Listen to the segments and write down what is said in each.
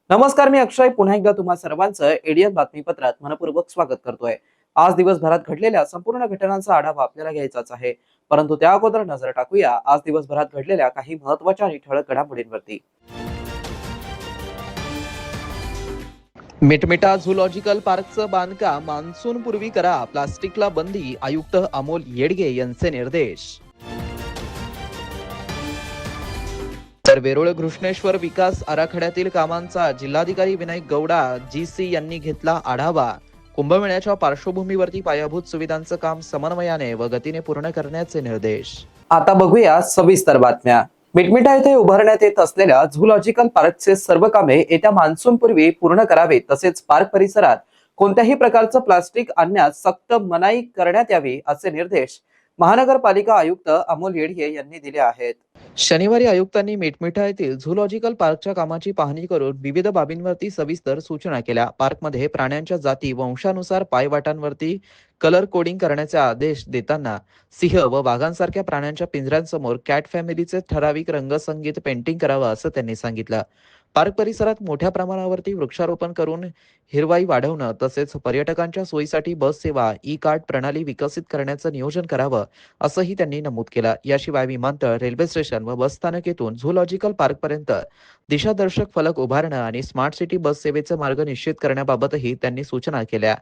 नमस्कार, मी अक्षय पुन्हा एकदा तुम्हा सर्वांचं एडीएन बातमीपत्रात मनपूर्वक स्वागत करतोय। आज दिवसभरात घडलेल्या संपूर्ण घटनांचा आढावा आपल्याला घ्यायचाच आहे, परंतु त्या अगोदर नजर टाकूया आज दिवसभरात घडलेल्या काही महत्त्वाच्या आणि ठळक घडामोडींवरती। मिटमिटा झूलॉजिकल पार्कचं बांधकाम मान्सून पूर्वी करा, प्लास्टिकला बंदी, आयुक्त अमोल येडगे यांचे निर्देश। तर वेरूळ घृष्णेश्वर विकास आराखड्यातील कामांचा जिल्हाधिकारी विनायक गौडा जीसी यांनी घेतला आढावा। कुंभमेळ्याच्या पार्श्वभूमीवरती पायाभूत सुविधांचं काम समन्वयाने व गतीने पूर्ण करण्याचे निर्देश। आता बघूया सविस्तर बातम्या। मिटमिटा येथे उभारण्यात येत असलेल्या झूलॉजिकल पार्कचे सर्व कामे येत्या मान्सून पूर्वी पूर्ण करावे, तसेच पार्क परिसरात कोणत्याही प्रकारचं प्लास्टिक आणण्यास सक्त मनाई करण्यात यावी, असे निर्देश महानगरपालिका आयुक्त अमोल येडगे यांनी दिले आहेत। शनिवारी आयुक्तांनी मिटमिटा येथील झूलॉजिकल पार्कच्या कामाची पाहणी करून विविध बाबींवरती सविस्तर सूचना केल्या। पार्कमध्ये प्राण्यांच्या जाती वंशानुसार पायवाटांवरती कलर कोडिंग करण्याचे आदेश देताना सिंह व वाघांसारख्या प्राण्यांच्या पिंजऱ्यांसमोर कॅट फॅमिलीचे ठराविक रंगसंगीत पेंटिंग करावं, असं त्यांनी सांगितलं। पार्क परिसरात मोठ्या प्रमाणावरती वृक्षारोपण करून हिरवाई वाढवणं, तसेच पर्यटकांच्या सोयीसाठी बस सेवा ई कार्ट प्रणाली विकसित करण्याचं नियोजन करावं, असंही त्यांनी नमूद केलं। याशिवाय विमानतळ, रेल्वे स्टेशन व बस स्थानकेतून झूलॉजिकल पार्कपर्यंत दिशादर्शक फलक उभारणं आणि स्मार्ट सिटी बस सेवेचे मार्ग निश्चित करण्याबाबतही त्यांनी सूचना केल्या।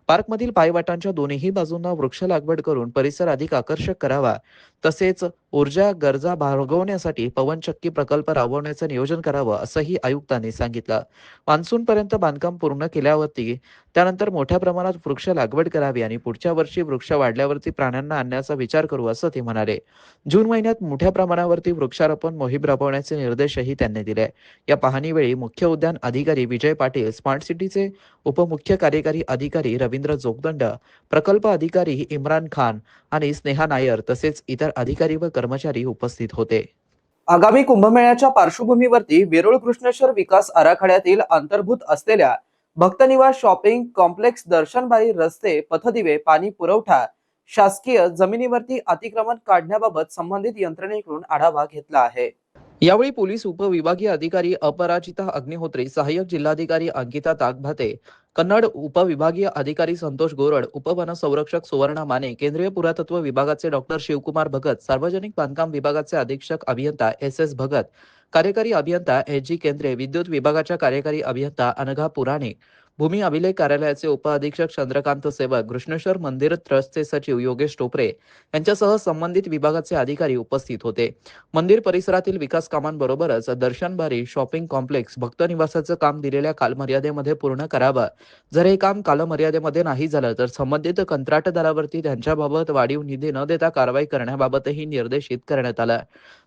पार्कमधील पायवाटांच्या दोन्ही बाजूंना वृक्ष लागवड करून परिसर अधिक आकर्षक करावा, तसेच ऊर्जा गरजा भागवण्यासाठी पवनचक्की प्रकल्प राबवण्याचं नियोजन करावं, असंही आयुक्तांनी सांगितलं। मान्सून पर्यंत बांधकाम पूर्ण केल्यावरती त्यानंतर मोठ्या प्रमाणात वृक्ष लागवड करावी आणि पुढच्या वर्षी वृक्ष वाढल्यावरती प्राण्यांना आणण्याचा विचार करू, असं ते म्हणाले। जून महिन्यात मोठ्या प्रमाणावरती वृक्षारोपण मोहीम राबवण्याचे निर्देशही त्यांनी दिले। या पाहणीवेळी मुख्य उद्यान अधिकारी विजय पाटील, स्मार्ट सिटीचे उपमुख्य कार्यकारी अधिकारी रवींद्र जोगदंड, प्रकल्प अधिकारी इम्रान खान आणि स्नेहा नायर तसेच इतर अधिकारी व कर्मचारी उपस्थित होते। आगामी कुंभमेळ्याच्या पार्श्वभूमीवरती वेरूळ घृष्णेश्वर विकास आराखड्यातील अंतर्भूत असलेल्या भक्तनिवास शॉपिंग कॉम्प्लेक्स, दर्शनबारी रस्ते, पथदिवे, पाणी पुरवठा, शासकीय जमिनीवरती अतिक्रमण काढण्याबाबत संबंधित यंत्रणेकडून आढावा घेतला आहे। यावेळी पोलीस उपविभागीय अधिकारी अपराजिता अग्निहोत्री, सहाय्यक जिल्हाधिकारी अंकिता ताकभाते, कन्नड उपविभागीय अधिकारी संतोष गोरड, उपवन संरक्षक सुवर्णा माने, केंद्रीय पुरातत्व विभागाचे डॉक्टर शिवकुमार भगत, सार्वजनिक बांधकाम विभागाचे अधीक्षक अभियंता एस भगत, कार्यकारी अभियंता एच केंद्रे, विद्युत विभागाच्या कार्यकारी अभियंता अनघा पुराणे, भूमी अभिलेख कार्यालयाचे उपअधीक्षक चंद्रकांत सेवक, घृष्णेश्वर मंदिर ट्रस्टचे सचिव योगेश टोपरे यांच्यासह संबंधित विभागाचे अधिकारी उपस्थित होते। मंदिर परिसरातील विकास कामांबरोबरच दर्शनबारी, शॉपिंग कॉम्प्लेक्स, भक्तनिवासाचं काम दिलेल्या कालमर्यादेमध्ये पूर्ण करावं। जर हे काम कालमर्यादेमध्ये नाही झालं तर संबंधित कंत्राटदारावरती त्यांच्याबाबत वाढीव निधी न देता कारवाई करण्याबाबतही निर्देशित करण्यात आलं।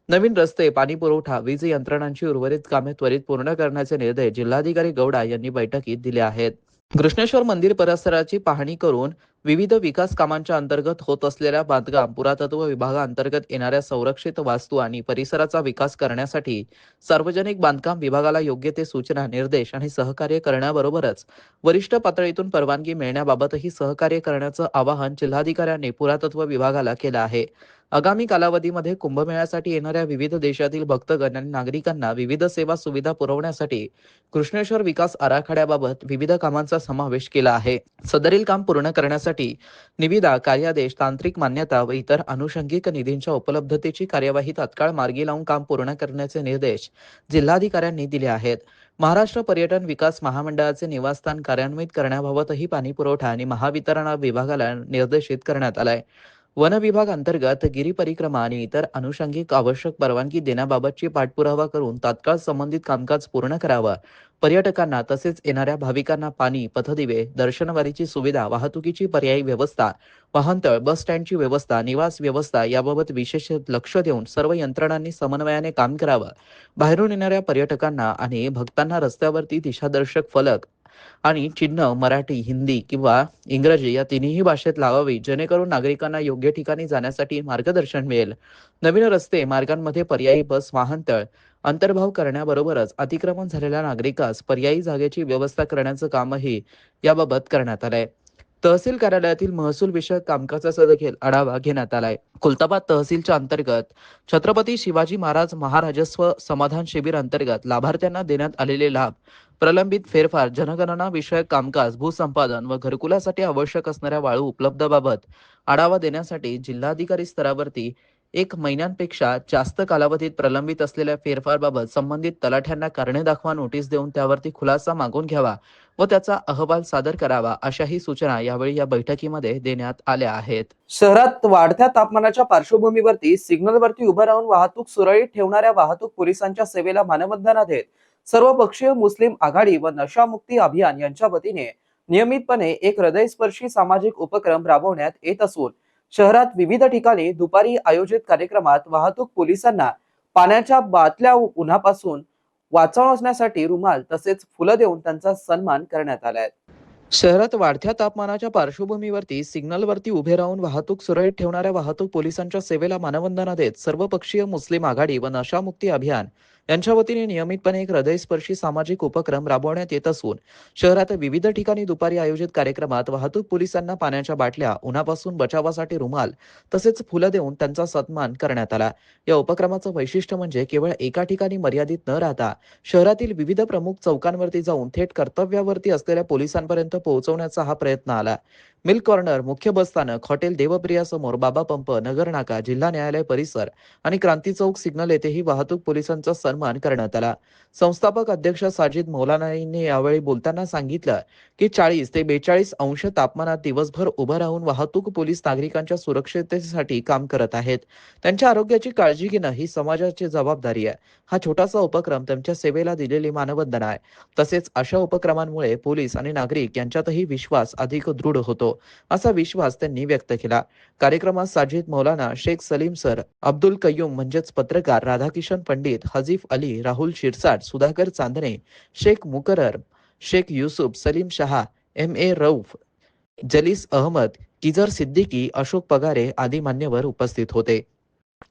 नवीन रस्ते, पाणी पुरवठा, वीज यंत्रणांची उर्वरित कामे त्वरित पूर्ण करण्याचे निर्देश जिल्हाधिकारी गौडा यांनी बैठकीत दिले आहेत। घृष्णेश्वर मंदिर परिसराची पाहणी करून विविध विकास कामांच्या अंतर्गत होत असलेल्या बांधकाम, पुरातत्व विभागाअंतर्गत येणाऱ्या संरक्षित वास्तू आणि परिसराचा विकास करण्यासाठी सार्वजनिक बांधकाम विभागाला योग्य ते सूचना, निर्देश आणि सहकार्य करण्याबरोबरच वरिष्ठ पातळीतून परवानगी मिळण्याबाबतही सहकार्य करण्याचं आवाहन जिल्हाधिकाऱ्यांनी पुरातत्व विभागाला केलं आहे। आगामी कालावधीमध्ये कुंभमेळ्यासाठी येणाऱ्या विविध देशातील भक्तगण आणि नागरिकांना विविध सेवा सुविधा पुरवण्यासाठी घृष्णेश्वर विकास आराखड्याबाबत विविध कामांचा समावेश केला आहे। सदरील काम पूर्ण करण्यासाठी निविदा, कार्यादेश, तांत्रिक मान्यता व इतर अनुषंगिक निधींच्या उपलब्धतेची कार्यवाही तात्काळ मार्गी लावून काम पूर्ण करण्याचे निर्देश जिल्हाधिकाऱ्यांनी दिले आहेत। महाराष्ट्र पर्यटन विकास महामंडळाचे निवासस्थान कार्यान्वित करण्याबाबतही पाणी पुरवठा आणि महावितरण विभागाला निर्देशित करण्यात आलाय। वन विभाग अंतर्गत गिरी परिक्रमा आणि इतर अनुषंगिक आवश्यक परवानगी देण्याबाबतची पाठपुरावा करून तात्काळ संबंधित कामकाज पूर्ण करावं। पर्यटकांना तसेच येणाऱ्या भाविकांना पाणी, पथदिवे, दर्शनवारीची सुविधा, वाहतुकीची पर्यायी व्यवस्था, वाहनतळ, बस स्टँडची व्यवस्था, निवास व्यवस्था याबाबत विशेष लक्ष देऊन सर्व यंत्रणांनी समन्वयाने काम करावं। बाहेरून येणाऱ्या पर्यटकांना आणि भक्तांना रस्त्यावरती दिशादर्शक फलक आणि चिन्ह मराठी, हिंदी किंवा इंग्रजी या तिन्ही भाषेत लावावी, जेणेकरून नागरिकांना योग्य ठिकाणी जाण्यासाठी मार्गदर्शन मिळेल. नवीन रस्ते मार्गांमध्ये पर्यायी बस वाहनतळ अंतर्भाव करण्याबरोबरच अतिक्रमण झालेल्या नागरिकास पर्यायी जागेची व्यवस्था करण्याचं कामही याबाबत करण्यात आलंय. तहसील कार्यालयातील महसूल विषयक कामकाजाचा देखील आढावा घेण्यात आलाय. खुलताबाद तहसीलच्या अंतर्गत छत्रपती शिवाजी महाराज महाराजस्व समाधान शिबिर अंतर्गत लाभार्थ्यांना देण्यात आलेले लाभ, प्रलंबित फेरफार, जनगणना विषयक कामकाज, भूसंपादन व घरकुलासाठी आवश्यक असणाऱ्या वाळू उपलब्धबाबत आढावा देण्यासाठी जिल्हाधिकारी स्तरावरती 1 महिन्यांपेक्षा जास्त कालावधीत प्रलंबित असलेल्या फेरफारबाबत संबंधित तलाठ्यांना कारणे दाखवा नोटीस देऊन त्यावरती खुलासा मागून घ्यावा व त्याचा अहवाल सादर करावा, अशाही सूचना यावेळी या बैठकीमध्ये देण्यात आल्या आहेत. शहरात वाढत्या तापमानाच्या पार्श्वभूमीवरती सिग्नलवरती उभं राहून वाहतूक सुरळीत ठेवणाऱ्या वाहतूक पोलिसांच्या सेवेला मानवंदना देत सर्वपक्षीय मुस्लिम आघाडी व नशामुक्ती अभियान यांच्या वतीने नियमितपणे एक हृदयस्पर्शी सामाजिक उपक्रम राबवण्यात येत असून शहरात विविध ठिकाणी दुपारी आयोजित कार्यक्रमात वाहतूक पोलिसांना पाण्याच्या बाटल्या उन्हापासून वाचवण्यासाठी रुमाल तसेच फुलं देऊन त्यांचा सन्मान करण्यात आलाय. शहरात वाढत्या तापमानाच्या पार्श्वभूमीवरती सिग्नलवरती उभे राहून वाहतूक सुरळीत ठेवणाऱ्या वाहतूक पोलिसांच्या सेवेला मानवंदना देत सर्वपक्षीय मुस्लिम आघाडी व नशामुक्ती अभियान यांच्या वतीने नियमितपणे एक हृदयस्पर्शी सामाजिक उपक्रम राबवण्यात येत असून शहरात विविध ठिकाणी दुपारी आयोजित कार्यक्रमात वाहतूक पोलिसांना पाण्याच्या बाटल्या, उन्हापासून बचावासाठी रुमाल तसेच फुलं देऊन त्यांचा सन्मान करण्यात आला. या उपक्रमाचं वैशिष्ट्य म्हणजे केवळ एका ठिकाणी मर्यादित न राहता शहरातील विविध प्रमुख चौकांवरती जाऊन थेट कर्तव्यावरती असलेल्या पोलिसांपर्यंत पोहोचवण्याचा हा प्रयत्न आला. मिल्क कॉर्नर, मुख्य बसस्थानक, हॉटेल देवप्रिया समोर, बाबा पंप, नगर नाका, जिल्हा न्यायालय परिसर आणि क्रांती चौक सिग्नल येथेही वाहतूक पोलिसांचा सन्मान करण्यात आला. संस्थापक अध्यक्ष साजिद मौलाना यांनी यावेळी बोलताना सांगितलं की 40 ते 42 अंश तापमानात दिवसभर उभं राहून वाहतूक पोलीस नागरिकांच्या सुरक्षिततेसाठी काम करत आहेत. त्यांच्या आरोग्याची काळजी घेणं ही समाजाची जबाबदारी आहे. हा छोटासा उपक्रम त्यांच्या सेवेला दिलेली मानवंदना आहे. तसेच अशा उपक्रमांमुळे पोलीस आणि नागरिक यांच्यातही विश्वास अधिक दृढ होतो, असा विश्वास त्यांनी व्यक्त केला. कार्यक्रमात साजिद मौलाना, शेख सलीम सर, अब्दुल कय्यूम म्हणजेच पत्रकार, राधाकिशन पंडित, हजीफ अली, राहुल शिरसाट, सुधाकर चांदणे, शेख मुकरर, शेख युसुफ, सलीम शहा, MA रऊफ, जलीस अहमद, किजर सिद्दीकी, अशोक पगारे आदी मान्यवर उपस्थित होते.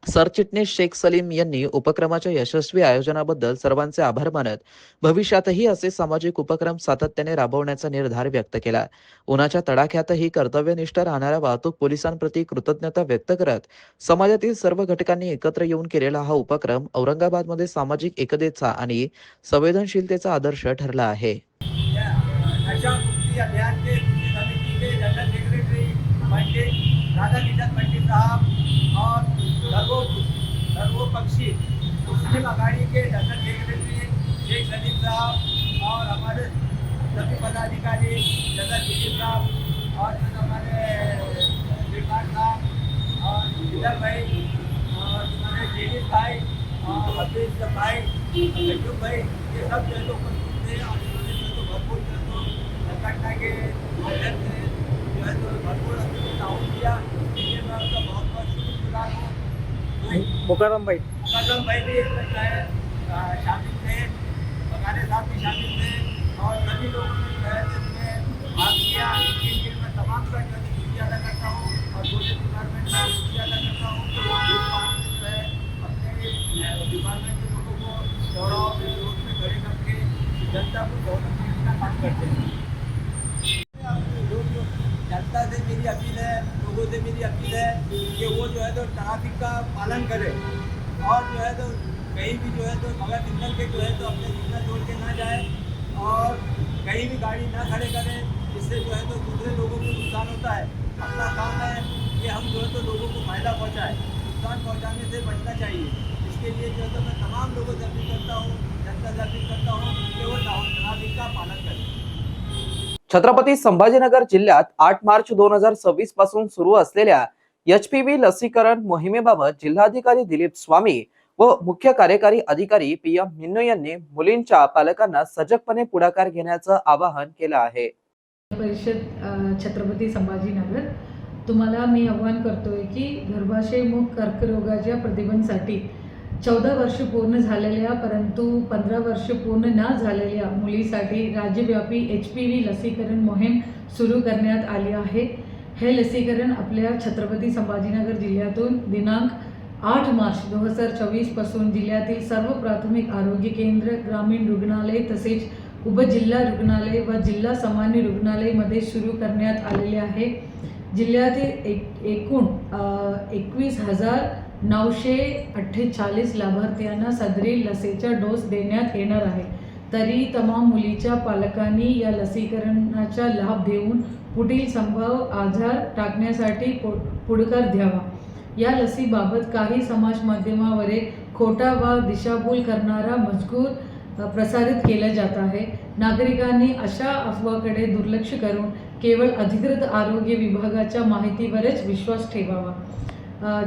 सरचिटणीस शेख सलीम यांनी उपक्रमाच्या यशस्वी आयोजनाबद्दल सर्वांचे आभार मानत भविष्यातही असे सामाजिक उपक्रम सातत्याने राबवण्याचा निर्धार व्यक्त केला. उन्हाच्या तडाख्यातही कर्तव्यनिष्ठ राहणाऱ्या वाहतूक पोलिसांप्रती कृतज्ञता व्यक्त करत समाजातील सर्व घटकांनी एकत्र येऊन केलेला हा उपक्रम औरंगाबादमध्ये सामाजिक एकतेचा आणि संवेदनशीलतेचा आदर्श ठरला आहे. सर्वपक्षी मुस्लिम आघाड़ी के जनरल सेक्रेटरी शेख सलीम साहब और हमारे सभी पदाधिकारी जनरल दिलीप साहब और हमारे विकास साहब और इधर भाई और हमारे जेलिस भाई और हफीज भाई लड्डू भाई, ये सब जो है तो उपस्थित थे और इन्होंने जो है तो भरपूर जो है तो संगठन के माध्यम से जो है तो भरपूर अपने ताउन किया। इसलिए मैं उनका बहुत बहुत शुक्रगुजार हूँ। मुकरम भाई भी इसमें जो है शामिल थे, बगाने साहब भी शामिल थे और सभी लोगों ने जो है इसमें भाग लिया। इनके लिए मैं तमाम का जो है शुक्रिया अदा करता हूँ और पुलिस डिपार्टमेंट का शुक्रिया अदा करता हूँ कि वो जो है अपने डिपार्टमेंट के लोगों को चौराहों पे रोड में खड़े करके जनता को सहूलत देने का काम करते हैं। जनता से मेरी अपील है, लोगों से मेरी अपील है कि वो जो है तो ट्रैफिक का पालन करें और जो है तो कहीं भी जो है तो बगैर सिग्नल के जो है तो अपने सिग्नल छोड़ के ना जाए और कहीं भी गाड़ी ना खड़े करें, इससे जो है तो दूसरे लोगों को नुकसान होता है। अपना काम है कि हम जो है तो लोगों को फ़ायदा पहुँचाएँ, नुकसान पहुँचाने से बचना चाहिए। इसके लिए जो है तो मैं तमाम लोगों से अपील करता हूँ, जनता से अपील करता हूँ कि वो ट्रैफिक का पालन करें। छत्रपती संभाजीनगर जिल्ह्यात 8 मार्च 2026 पासून सुरू असलेल्या HPV लसीकरण मोहिमेबाबत जिल्हाधिकारी दिलीप स्वामी व मुख्य कार्यकारी अधिकारी PM मिन्नो यांनी मुलींच्या पालकांना सजगपणे पुढाकार घेण्याचं आवाहन केलं आहे. परिषद छत्रपती संभाजीनगर तुम्हाला मी आवाहन करतोय की गर्भाशयमुख कर्करोगाच्या प्रतिबंधासाठी 14 वर्ष पूर्ण झालेल्या परंतु 15 वर्ष पूर्ण न झालेल्या मुलीसाठी राज्यव्यापी HPV लसीकरण मोहीम सुरू करण्यात आली आहे. हे लसीकरण आपल्या छत्रपती संभाजीनगर जिल्ह्यातून दिनांक 8 मार्च 2024 पासून जिल्ह्यातील सर्व प्राथमिक आरोग्य केंद्र, ग्रामीण रुग्णालय तसेच उपजिल्हा रुग्णालय व जिल्हा सामान्य रुग्णालयामध्ये सुरू करण्यात आलेले आहे. जिल्ह्यातील एकूण 21,948 लाभार्थ्यांना सदरील लसीचा डोस देण्यात येणार आहे. तरी तमाम मुलीच्या पालकांनी या लसीकरणाचा लाभ देऊन पुढील संभाव्य आजार टाळण्यासाठी पुढाकार द्यावा. या लसीबाबत काही समाज माध्यमावर खोटा व दिशाभूल करणारा मजकूर प्रसारित केला जात आहे. नागरिकांनी अशा अफवाकडे दुर्लक्ष करून केवळ अधिकृत आरोग्य विभागाच्या माहितीवरच विश्वास ठेवावा.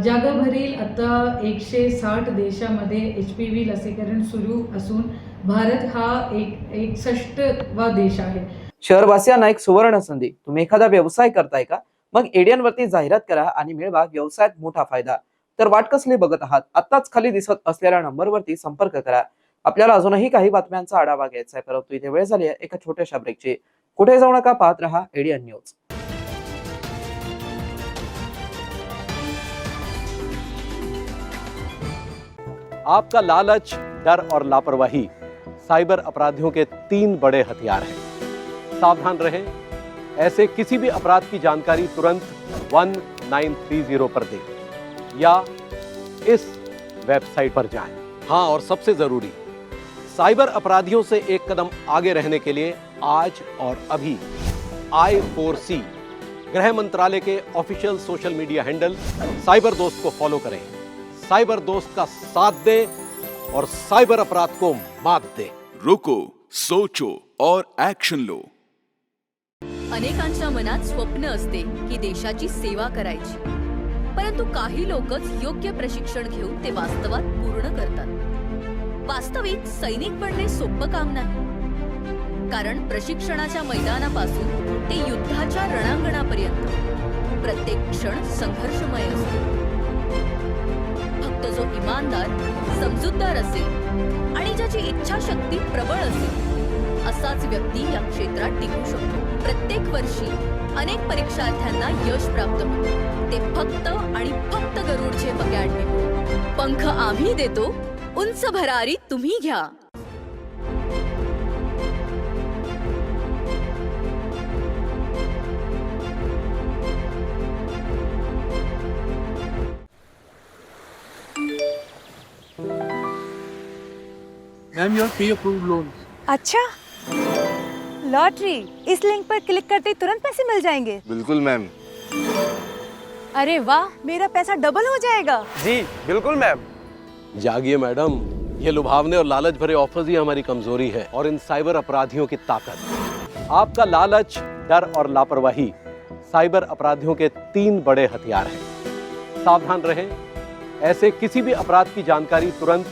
जगभरातील आता 160 देशामध्ये HPV लसीकरण सुरू असून भारत हा 61वा देश आहे. शहरवासियांना एक सुवर्ण संधी. तुम्ही एखादा व्यवसाय करताय का? मग एडियन वरती जाहिरात करा आणि मिळवा व्यवसायात मोठा फायदा. तर वाट कसली बघत आहात? आत्ताच खाली दिसत असलेल्या नंबरवरती संपर्क करा. आपल्याला अजूनही काही बातम्यांचा आढावा घ्यायचा आहे, परंतु इथे वेळ झाली आहे एका छोट्याशा ब्रेकची. कुठे जाऊ नका, पाहत रहा एडियन न्यूज. आपका लालच, डर और लापरवाही साइबर अपराधियों के 3 बड़े हथियार हैं। सावधान रहें। ऐसे किसी भी अपराध की जानकारी तुरंत 1930 पर दें या इस वेबसाइट पर जाएं। हाँ, और सबसे जरूरी, साइबर अपराधियों से एक कदम आगे रहने के लिए आज और अभी I4C गृह मंत्रालय के official social media handle cyber दोस्त को फॉलो करें। साइबर दोस्त का साथ दें और साइबर अपराध को मात दें। रुको, सोचो और ऍक्शन लो. अनेकांच्या मनात स्वप्न असते की देशाची सेवा करायची, परंतु काही लोकच योग्य प्रशिक्षण घेऊन ते वास्तवात पूर्ण करतात. वास्तविक सैनिक बनणे सोपं काम नाही, कारण प्रशिक्षणाच्या मैदानापासून ते युद्धाच्या रणांगणापर्यंत प्रत्येक क्षण संघर्षमय असतो. फक्त जो इमानदार, समजूतदार असेल आणि ज्याची इच्छाशक्ती प्रबळ असेल असाच व्यक्ती या क्षेत्रात टिकू शकतो. प्रत्येक वर्षी अनेक परीक्षार्थ्यांना यश प्राप्त होते, ते फक्त आणि फक्त गरुडचे अकॅडमी. पंख आम्ही देतो, उंच भरारी तुम्ही घ्या. Ma'am your pre approved loan. अच्छा, लॉटरी इस लिंक पर क्लिक करते ही तुरंत पैसे मिल जाएंगे. बिल्कुल मैम. अरे वाह, मेरा पैसा डबल हो जाएगा. जी बिल्कुल मैम. जागिए मैडम, ये लुभावने और लालच भरे ऑफर्स ही हमारी कमजोरी है और इन साइबर अपराधियों की ताकत. आपका लालच, डर और लापरवाही साइबर अपराधियों के 3 बड़े हथियार हैं. सावधान रहें. ऐसे किसी भी अपराध की जानकारी तुरंत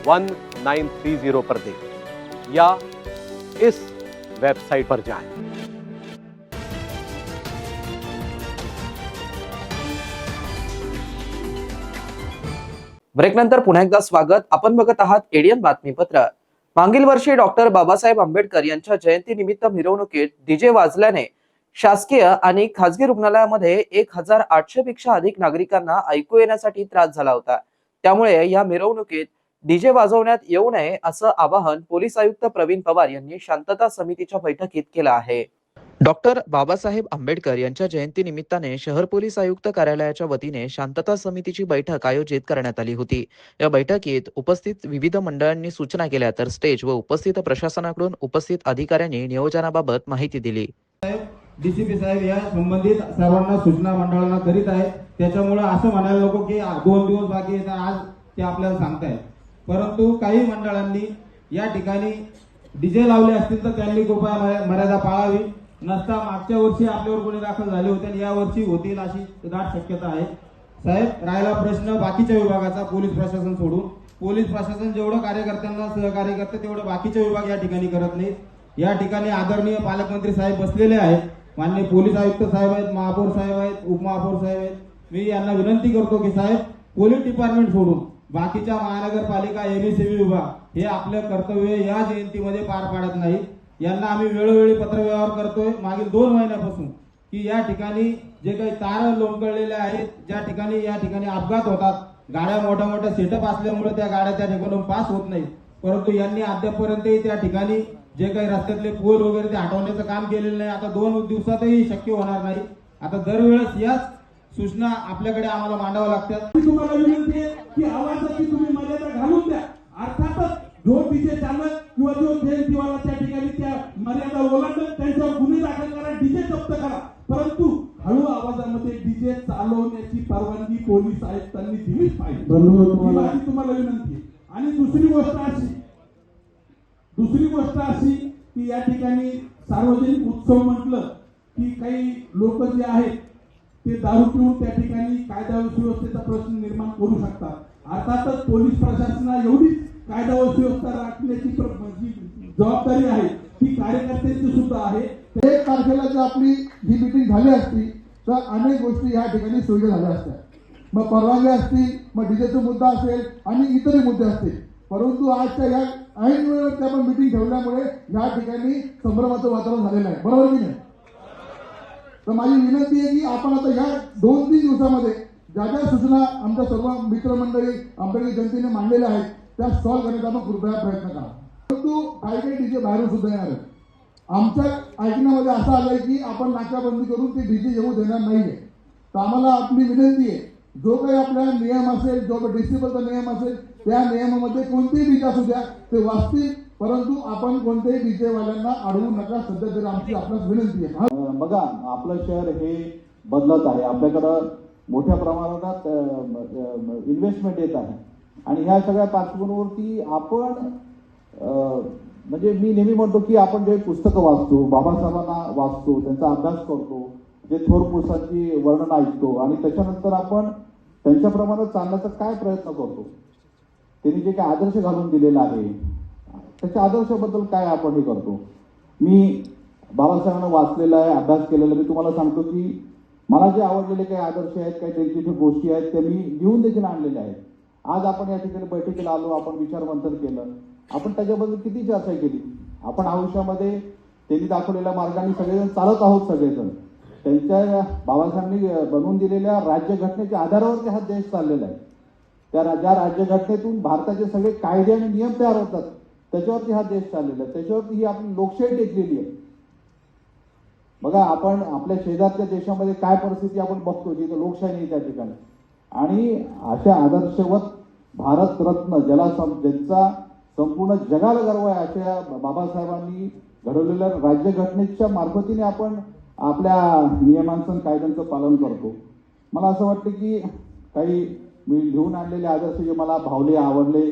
1930 पर दें या इस वेबसाइट पर जाएं. ब्रेक नंतर पुन्हा एकदा स्वागत. आपण बघत आहात एडियन बातमीपत्र. मागील वर्षी डॉक्टर बाबासाहेब आंबेडकर यांच्या जयंती निमित्त मिरवणुकीत डीजे वाजल्याने शासकीय आणि खासगी रुग्णालयामध्ये 1800 पेक्षा अधिक नागरिकांना ऐकू येण्यासाठी त्रास झाला होता. त्यामुळे या मिरवणुकीत डीजे वाजवण्यात येऊ नये असं आवाहन पोलीस आयुक्त प्रवीण पवार यांनी शांतता समितीच्या बैठकीत केलं आहे. डॉक्टर बाबासाहेब आंबेडकर यांच्या जयंती निमित्ताने शहर पोलीस आयुक्त कार्यालयाच्या वतीने शांतता समितीची बैठक आयोजित करण्यात आली होती. या बैठकीत उपस्थित विविध मंडळांनी सूचना केल्या, तर स्टेज व उपस्थित प्रशासनाकडून उपस्थित अधिकाऱ्यांनी नियोजनाबाबत माहिती दिली. डीसीपी साहेब या संबंधित सर्वांना सूचना मंडळाला करीत आहेत. त्याच्यामुळे असं म्हणायला नको की 2 दिवस बाकी आहेत आज ते आपल्याला सांगतायत, परंतु काही मंडळांनी या ठिकाणी डीजे लावले असतील तर त्यांनी कृपया मर्यादा पाळावी. नसता मागच्या वर्षी आपल्यावर गुन्हे दाखल झाले होते आणि या वर्षी होतील अशी दाट शक्यता आहे. साहेब, राहिला प्रश्न बाकीच्या विभागाचा, पोलीस प्रशासन सोडून. पोलीस प्रशासन जेवढं कार्यकर्त्यांना सहकार्य करते तेवढं बाकीचे विभाग या ठिकाणी करत नाहीत. या ठिकाणी आदरणीय पालकमंत्री साहेब बसलेले आहेत, माननीय पोलीस आयुक्त साहेब आहेत, महापौर साहेब आहेत, उपमहापौर साहेब आहेत. मी यांना विनंती करतो की साहेब, पोलीस डिपार्टमेंट सोडून बाकीच्या महानगरपालिका एमएसएमई विभाग हे आपलं कर्तव्य या जयंतीमध्ये पार पाडत नाही. यांना आम्ही वेळोवेळी पत्रव्यवहार करतोय मागील 2 महिन्यापासून की या ठिकाणी जे काही तार लोंबकळलेले आहेत, ज्या ठिकाणी या ठिकाणी अपघात होतात, गाड्या मोठ्या मोठ्या सेटअप असल्यामुळे त्या गाड्या त्या ठिकाणून पास होत नाही. परंतु यांनी अद्यापपर्यंतही त्या ठिकाणी जे काही रस्त्यातले पोल वगैरे ते हटवण्याचं काम केलेलं नाही. आता 2 दिवसातही शक्य होणार नाही. आता दरवेळेस याच सूचना आपल्याकडे आम्हाला मांडाव्या लागतात. तुम्हाला विनंती आहे की आवाजाची तुम्ही मर्यादा घालून द्या. अर्थातच जो डीजे चालक किंवा जो जयंतीवाला त्या ठिकाणी त्या मर्यादा ओलांडत त्यांच्यावर गुन्हे दाखल करा, डीजे जप्त करा. परंतु हळू आवाजामध्ये डीजे चालवण्याची परवानगी पोलीस आयुक्तांनी दिलीच पाहिजे. तुम्हाला विनंती आहे. आणि दुसरी गोष्ट अशी की या ठिकाणी सार्वजनिक उत्सव म्हटलं की काही लोक जे आहेत ते दारू पिऊन त्या ठिकाणी कायदा सुव्यवस्थेचा प्रश्न निर्माण करू शकतात. अर्थातच पोलीस प्रशासनाला एवढीच कायदा व सुव्यवस्था राखण्याची जबाबदारी आहे ती कार्यकर्त्यांची सुद्धा आहे. 1 तारखेला जर आपली ही मीटिंग झाली असती तर अनेक गोष्टी या ठिकाणी सोयीच्या झाल्या असत्या. मग परवानगी असतील, मग डीजेचा मुद्दा असेल आणि इतरही मुद्दे असतील. परंतु आजच्या या ऐन वेळेवरती आपण मीटिंग ठेवल्यामुळे या ठिकाणी संभ्रमाचं वातावरण झालेलं आहे. बरोबर की नाही? तर माझी विनंती आहे की आपण आता या 2-3 दिवसामध्ये ज्या ज्या सूचना आमच्या सर्व मित्रमंडळी आंबेडकरी जनतेने मांडलेल्या आहेत त्या सॉल्व्ह करण्याचा आपण कृपया प्रयत्न करा. परंतु काही डीजे बाहेरून सुद्धा येणार आहेत. आमच्या ऐकण्यामध्ये असं आलंय की आपण नाकाबंदी करून ते डीजे येऊ देणार नाहीये. तर आम्हाला आपली विनंती आहे, जो काही आपला नियम असेल, जो काही डिस्ट्रिक्टचा नियम असेल त्या नियमामध्ये कोणतेही डीजे असू द्या ते वाचतील, परंतु आपण कोणत्याही डीजेवाल्यांना अडवू नका. सध्या तरी आमची आपल्यास विनंती आहे. बघा, आपलं शहर हे बदलत आहे. आपल्याकडं मोठ्या प्रमाणात इन्व्हेस्टमेंट येत आहे आणि ह्या सगळ्या पार्श्वभूमीवरती आपण म्हणजे मी नेहमी म्हणतो की आपण जे पुस्तकं वाचतो, बाबासाहेबांना वाचतो, त्यांचा अभ्यास करतो, जे थोर पुरुषांची वर्णन ऐकतो आणि त्याच्यानंतर आपण त्यांच्याप्रमाणे चालण्याचा काय प्रयत्न करतो. त्यांनी जे काय आदर्श घालून दिलेला आहे त्याच्या आदर्शाबद्दल काय आपण हे करतो. मी बाबासाहेबांना वाचलेला आहे, अभ्यास केलेला. मी तुम्हाला सांगतो की मला जे आवडलेले काही आदर्श आहेत, काही त्यांची गोष्टी आहेत त्या मी लिहून देखील आणलेल्या आहेत. आज आपण या ठिकाणी बैठकीला आलो, आपण विचारमंथन केलं, आपण त्याच्याबद्दल किती चर्चा केली. आपण आयुष्यामध्ये त्यांनी दाखवलेल्या मार्गाने सगळेजण चालत आहोत. सगळेजण त्यांच्या बाबासाहेबांनी बनवून दिलेल्या राज्यघटनेच्या आधारावरती हा देश चाललेला आहे. ज्या राज्यघटनेतून भारताचे सगळे कायदे आणि नियम तयार होतात त्याच्यावरती हा देश चाललेला आहे. त्याच्यावरती ही आपली लोकशाही टेकलेली आहे. बघा, आपण आपल्या शेजारच्या देशामध्ये काय परिस्थिती आपण बघतो जिथे लोकशाही नाही त्या ठिकाणी. आणि अशा आदर्शवत भारतरत्न ज्यांचा संपूर्ण जगाला गर्व आहे अशा बाबासाहेबांनी घडवलेल्या राज्यघटनेच्या मार्फतीने आपण आपल्या नियमांचं कायद्यांचं पालन करतो. मला असं वाटतं की काही मी लिहून आणलेले आदर्श जे मला भावले, आवडले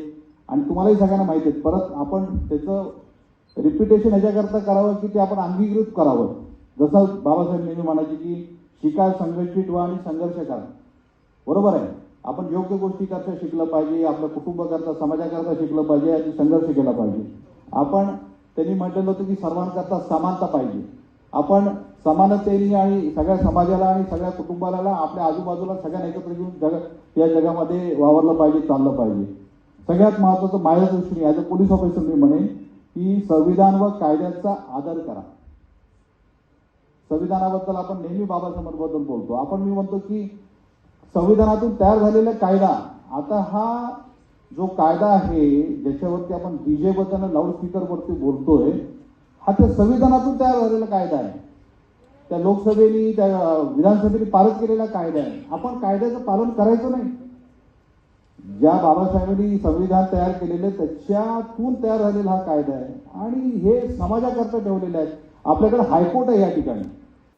आणि तुम्हालाही सगळ्यांना माहिती आहेत. परत आपण त्याचं रिपिटेशन ह्याच्याकरता करावं की ते आपण अंगीकृत करावं. जसं बाबासाहेब नेहमी म्हणायचे की शिका, संघटित व्हा आणि संघर्ष करा. बरोबर आहे. आपण योग्य गोष्टी करता शिकलं पाहिजे, आपल्या कुटुंबाकरता, समाजाकरता शिकलं पाहिजे आणि संघर्ष केला पाहिजे. आपण त्यांनी म्हटलेलं होतं की सर्वांकरता समानता पाहिजे. आपण समानतेने आणि सगळ्या समाजाला आणि सगळ्या कुटुंबाला, आपल्या आजूबाजूला सगळ्यांना एकत्र घेऊन या जगामध्ये वावरलं पाहिजे, चाललं पाहिजे. सगळ्यात महत्त्वाचं माझ्या दृष्टीने ॲज अ पोलीस ऑफिसर मी म्हणेन की संविधान व कायद्याचा आदर करा. संविधानाबद्दल आपण नेहमी बाबासाहेबांबद्दल बोलतो. मी म्हणतो की संविधानातून तयार झालेला कायदा, आता हा जो कायदा आहे ज्याच्यावरती आपण डीजे बद्दल लाऊडस्पीकरवरती बोलतोय, हा त्या संविधानातून तयार झालेला कायदा आहे. त्या लोकसभेने, त्या विधानसभेने पारित केलेला कायदा आहे. आपण कायद्याचं पालन करायचं नाही. ज्या बाबासाहेबांनी संविधान तयार केलेले त्याच्यातून तयार झालेला हा कायदा आहे आणि हे समाजाकरता ठेवलेले आहेत. आपल्याकडे हायकोर्ट आहे या ठिकाणी.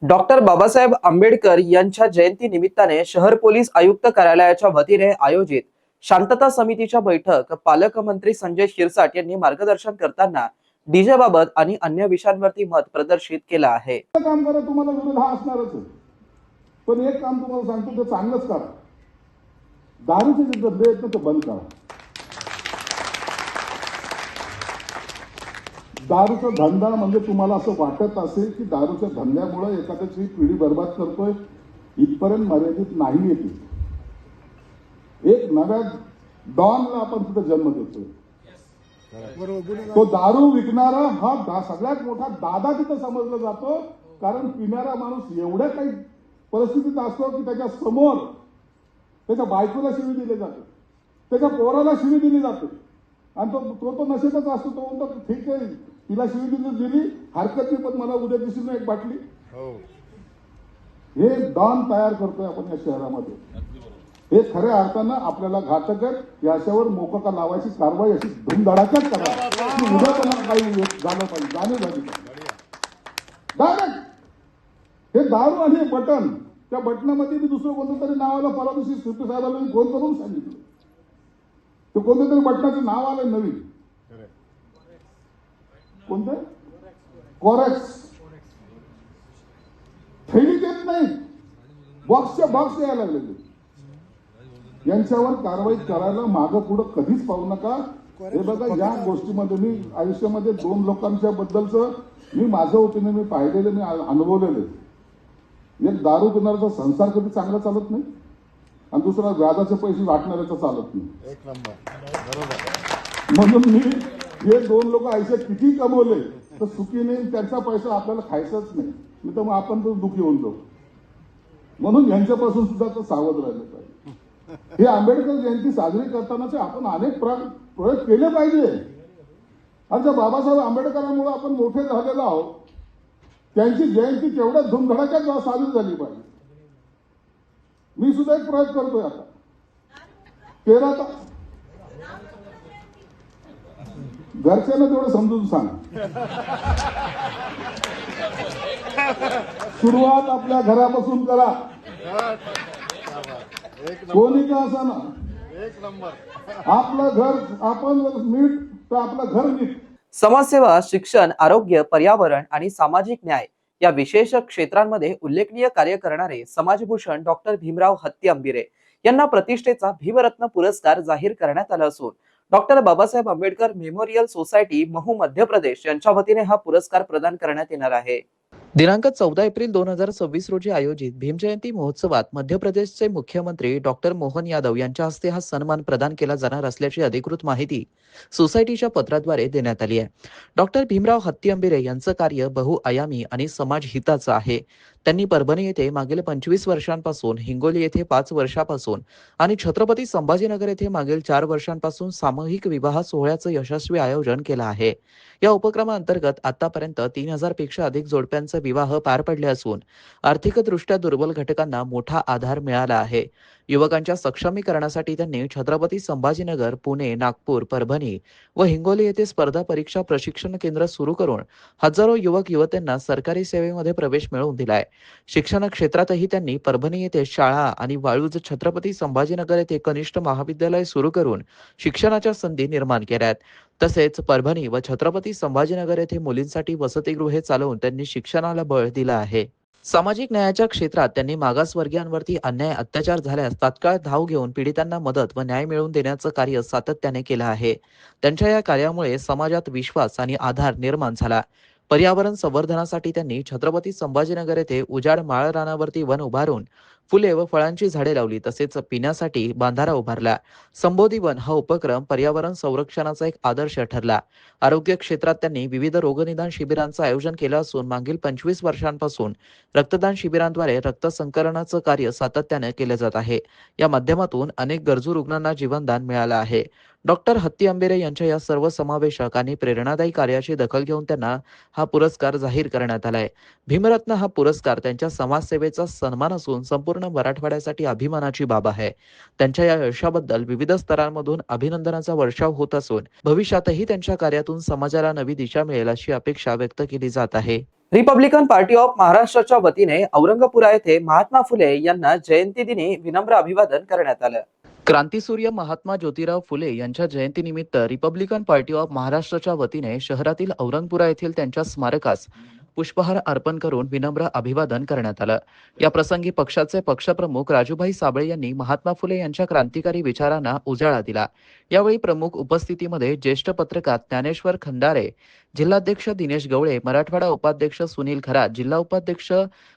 डॉक्टर बाबासाहेब आंबेडकर यांच्या जयंती निमित्ताने शहर पोलीस आयुक्त कार्यालयाच्या वतीने आयोजित शांतता समितीच्या बैठक पालकमंत्री संजय शिरसाट यांनी मार्गदर्शन करताना डीजे बाबत आणि अन्य विषयांवरती मत प्रदर्शित केलं आहे. काम करा, तुम्हाला विरोध हा असणारच आहे. पण एक काम तुम्हाला सांगतो ते चांगलंच करा. दारूचे जे धंदे आहेत ना ते बंद करा. दारूचा धंदा म्हणजे तुम्हाला असं वाटत असेल की दारूच्या धंद्यामुळे एखाद्याची पिढी बर्बाद करतोय, इथपर्यंत मर्यादित नाही येते. एक नव्या डॉनला आपण तिथं जन्म देतोय. तो दारू विकणारा हा सगळ्यात मोठा दादा तिथं समजला जातो, कारण पिणारा माणूस एवढ्या काही परिस्थितीत असतो की त्याच्या समोर त्याच्या बायकोला शिवी दिली जाते, त्याच्या पोराला शिवी दिली जाते, आणि तो नशेतच असतो. तो म्हणतो ठीक आहे, तिला शिवी दिली हरकत नाही, पण मला उद्या दिसून एक बाटली. हे डॉन तयार करतोय आपण या शहरामध्ये. हे खऱ्या अर्थानं आपल्याला घातक आहे. याच्यावर मोका लावायची कारवाई अशी धुमधडाक्यात करा की उद्या त्यांना काही झालं पाहिजे, जाणीव झाली पाहिजे. डायरेक्ट हे दारू आणि हे बटन, त्या बटनामध्ये मी दुसरं कोणतं तरी नाव आलं. परवा दिवशी सुट्टी साहेबांना मी फोन करून सांगितलं, ते कोणतं तरी बटनाचं नाव आलं नवीन. कोणतं? कोरेक्स. थैली देत नाही, बॉक्सच्या बॉक्स यायला लागलेले. यांच्यावर कारवाई करायला मागं पुढं कधीच पाहू नका. हे बघा, या गोष्टीमध्ये मी आयुष्यामध्ये 2 लोकांच्या बद्दलचं मी माझं ओपिनियन मी पाहिलेलं, मी अनुभवलेलं. एक दारू पिणाऱ्याचा संसार कधी चांगला चालत नाही, आणि दुसरा व्याजाचे पैसे वाटणाऱ्याचा चालत नाही. एक नंबर. म्हणून मी हे 2 लोक आयुष्यात किती कमवले तर सुखी नाही, त्यांचा पैसा आपल्याला खायचाच नाही, तर मग आपण तर दुखी होऊन जाऊ. म्हणून यांच्यापासून सुद्धा तर सावध राहिलं पाहिजे. हे आंबेडकर जयंती साजरी करतानाचे आपण अनेक प्रयोग केले पाहिजे. आणि त्या बाबासाहेब आंबेडकरांमुळे आपण मोठे झालेलो आहोत, त्यांची जयंती तेवढ्या धुमधडाक्यात साजरी झाली पाहिजे. मी सुद्धा एक प्रयोग करतोय आता. 13 घरच्यांना तेवढं समजून सांग. सुरुवात आपल्या घरापासून करा. कोणी का असा ना, आपलं घर आपण नीट तर आपलं घर नीट. समाजसेवा, शिक्षण, आरोग्य, पर्यावरण आणि सामाजिक न्याय या विशेष क्षेत्रांमध्ये उल्लेखनीय कार्य करणारे समाजभूषण डॉक्टर भीमराव हत्ती यांना प्रतिष्ठेचा भीमरत्न पुरस्कार जाहीर करण्यात आला असून doctor Babasaheb Ambedkar memorial society Mhow Madhya Pradesh यांच्या वतीने हा पुरस्कार प्रदान करण्यात येणार आहे. दिनांक 14 एप्रिल 2026 रोजी आयोजित भीमजयंती महोत्सवात मध्य प्रदेशचे मुख्यमंत्री डॉक्टर मोहन यादव यांच्या हस्ते हा सन्मान प्रदान केला जाणार असल्याची अधिकृत माहिती सोसायटीच्या पत्राद्वारे देण्यात आली आहे. डॉक्टर भीमराव हत्ती यांचं कार्य बहुआयामी आणि समाजहिताचं आहे. त्यांनी परभणी येथे मागील 25 वर्षांपासून, हिंगोली येथे 5 वर्षांपासून आणि छत्रपती संभाजीनगर येथे मागील 4 वर्षांपासून सामूहिक विवाह सोहळ्याचं यशस्वी आयोजन केलं आहे. या उपक्रमाअंतर्गत आतापर्यंत 3000 पेक्षा अधिक जोडप्यांचे विवाह पार पडले असून आर्थिकदृष्ट्या दुर्बल घटकांना मोठा आधार मिळाला आहे. युवकांच्या सक्षमीकरणासाठी त्यांनी छत्रपती संभाजीनगर, पुणे, नागपूर, परभणी व हिंगोली येथे स्पर्धा परीक्षा प्रशिक्षण केंद्र सुरू करून हजारो युवक युवतींना सरकारी सेवेमध्ये प्रवेश मिळवून दिलाय. शिक्षण क्षेत्रातही त्यांनी परभणी येथे शाळा आणि वाळूज छत्रपती संभाजीनगर येथे कनिष्ठ महाविद्यालय सुरू करून शिक्षणाच्या संधी निर्माण केल्यात. तसेच परभणी व छत्रपती संभाजीनगर येथे मुलींसाठी वसतिगृहे चालवून त्यांनी शिक्षणाला बळ दिलं आहे. सामाजिक न्यायाच्या क्षेत्रात त्यांनी मागासवर्गीयांवरती अन्याय अत्याचार झाल्यास तात्काळ धाव घेऊन पीडितांना मदत व न्याय मिळवून देण्याचं कार्य सातत्याने केलं आहे. त्यांच्या या कार्यामुळे समाजात विश्वास आणि आधार निर्माण झाला. पर्यावरण संवर्धनासाठी त्यांनी छत्रपती संभाजीनगर येथे उजाड माळ रानावरती वन उभारून फुले व फळांची झाडे लावली. तसेच पिण्यासाठी बांधारा उभारला. संबोधी वन हा उपक्रम पर्यावरण संरक्षणाचा एक आदर्श ठरला. आरोग्य क्षेत्रात त्यांनी विविध रोगनिदान शिबिरांचं आयोजन केलं असून मागील 25 वर्षांपासून रक्तदान शिबिरांद्वारे रक्त संकलनाचं कार्य सातत्याने केले जात आहे. या माध्यमातून अनेक गरजू रुग्णांना जीवनदान मिळालं आहे. डॉक्टर हत्ती यांच्या या सर्व समावेशक आणि प्रेरणादायी कार्याची दखल घेऊन त्यांना हा पुरस्कार जाहीर करण्यात आलाय. भीमरत्न हा पुरस्कार त्यांच्या समाजसेवेचा सन्मान असून संपूर्ण मराठवाड्यासाठी अभिमानाची बाब आहे. त्यांच्या या यशाबद्दल विविध स्तरांमधून अभिनंदनाचा वर्षाव होत असून भविष्यातही त्यांच्या कार्यातून समाजाला नवी दिशा मिळेल अशी अपेक्षा व्यक्त केली जात आहे. रिपब्लिकन पार्टी ऑफ महाराष्ट्राच्या वतीने औरंगापुरा येथे महात्मा फुले यांना जयंती दिनी विनम्र अभिवादन करण्यात आलं. क्रांतीसूर्य महात्मा ज्योतिराव फुले यांच्या जयंतीनिमित्त रिपब्लिकन पार्टी ऑफ महाराष्ट्राच्या वतीने शहरातील औरंगपुरा येथील त्यांच्या स्मारकास पुष्पहार अर्पण करून विनम्र अभिवादन करण्यात आलं. या प्रसंगी पक्षाचे पक्षप्रमुख राजूभाई साबळे यांनी महात्मा फुले यांच्या क्रांतिकारी विचारांना उजाळा दिला. यावेळी प्रमुख उपस्थितीमध्ये ज्येष्ठ पत्रकार ज्ञानेश्वर खंदारे, जिल्हाध्यक्ष दिनेश गवळे, मराठवाडा उपाध्यक्ष सुनील खरात, जिल्हा उपाध्यक्ष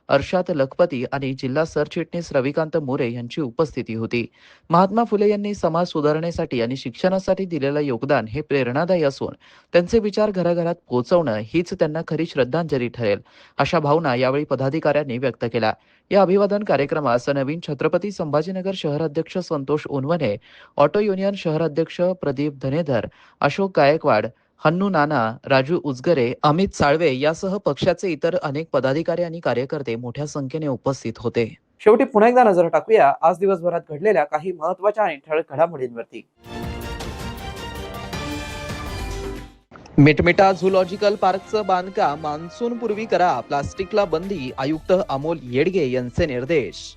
अर्षाद लखपती आणि जिल्हा सरचिटणीस रविकांत मोरे यांची उपस्थिती होती. महात्मा फुले यांनी समाज सुधारणेसाठी आणि शिक्षणासाठी दिलेलं योगदान हे प्रेरणादायी असून त्यांचे विचार घराघरात पोहोचवणं हीच त्यांना खरी श्रद्धांजली ठरेल, अशा भावना यावेळी पदाधिकाऱ्यांनी व्यक्त केल्या. या अभिवादन कार्यक्रमास नवीन छत्रपती संभाजीनगर शहराध्यक्ष संतोष उनवणे, ऑटो युनियन शहराध्यक्ष प्रदीप धनेधर, अशोक गायकवाड, हन्नू नाना, राजू उजगरे, अमित साळवे यासह पक्षाचे इतर अनेक पदाधिकारी आणि कार्यकर्ते मोठ्या संख्येने उपस्थित होते. शेवटी पुन्हा एकदा नजर टाकूया आज दिवसभरात घडलेल्या काही महत्त्वाच्या आणि ठळक घडामोडींवरती. मिटमिटा झूलॉजिकल पार्कचं बांधकाम मान्सून पूर्वी करा, प्लास्टिकला बंदी, आयुक्त अमोल येडगे यांचे निर्देश.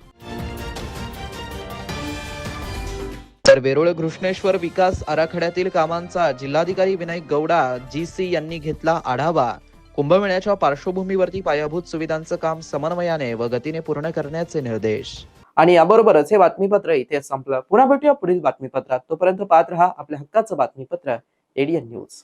तर वेरूळ घृष्णेश्वर विकास आराखड्यातील कामांचा जिल्हाधिकारी विनायक गौडा GC यांनी घेतला आढावा. कुंभमेळ्याच्या पार्श्वभूमीवरती पायाभूत सुविधांचं काम समन्वयाने व गतीने पूर्ण करण्याचे निर्देश. आणि याबरोबरच हे बातमीपत्र इथे संपलं. पुन्हा भेटूया पुढील बातमीपत्रात. तोपर्यंत पाहत रहा आपल्या हक्काचं बातमीपत्र ADN न्यूज.